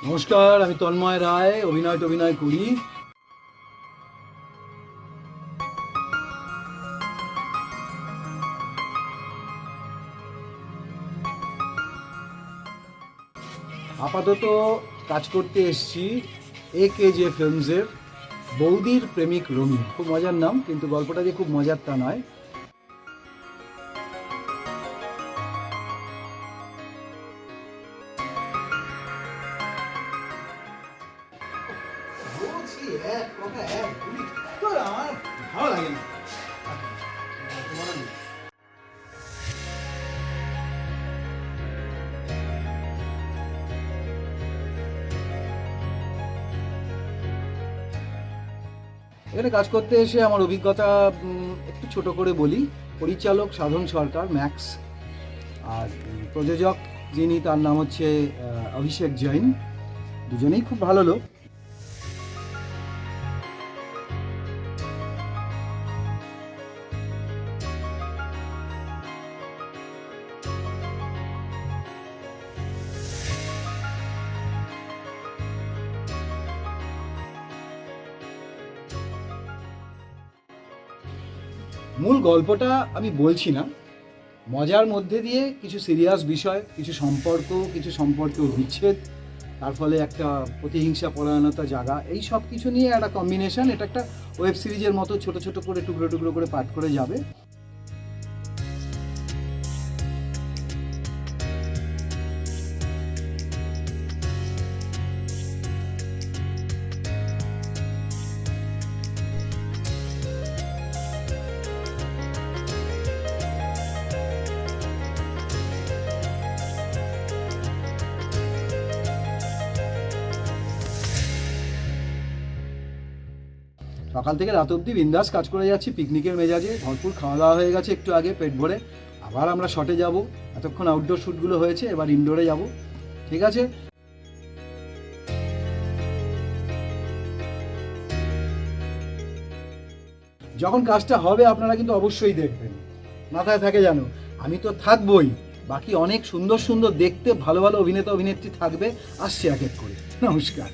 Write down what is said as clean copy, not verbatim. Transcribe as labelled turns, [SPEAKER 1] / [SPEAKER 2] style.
[SPEAKER 1] নমস্কার, আমি তন্ময় রায়, অভিনয় করি। আপাতত কাজ করতে এসছি AKJ ফিল্মসের বৌদির প্রেমিক রোমিও। খুব মজার নাম, কিন্তু গল্পটা যে খুব মজার তা নয়। ভালো লাগে না। এখানে কাজ করতে এসে আমার অভিজ্ঞতা একটু ছোট করে বলি। পরিচালক সাধন সরকার, ম্যাক্স, আর প্রযোজক যিনি, তার নাম হচ্ছে অভিষেক জৈন। দুজনেই খুব ভালো লোক। মূল গল্পটা আমি বলছি না, মজার মধ্যে দিয়ে কিছু সিরিয়াস বিষয়, কিছু সম্পর্কের বিচ্ছেদ, তার ফলে একটা প্রতিহিংসা পরায়ণতা জাগা, এই সব কিছু নিয়ে একটা কম্বিনেশন। এটা একটা ওয়েব সিরিজের মতো ছোট ছোট করে টুকরো টুকরো করে পাঠ করে যাবে। সকাল থেকে রাত অবধি বিন্দাস কাজ করে যাচ্ছি, পিকনিকের মেজাজে। ভরপুর খাওয়া দাওয়া হয়ে গেছে একটু আগে, পেট ভরে। আবার আমরা শটে যাব। এতক্ষণ আউটডোর শ্যুটগুলো হয়েছে, এবার ইনডোরে যাব। ঠিক আছে, যখন কাজটা হবে আপনারা কিন্তু অবশ্যই দেখবেন। মাথায় থাকে জানো, আমি তো থাকবই, বাকি অনেক সুন্দর সুন্দর দেখতে ভালো ভালো অভিনেতা অভিনেত্রী থাকবে, আসছে এক এক করে। নমস্কার।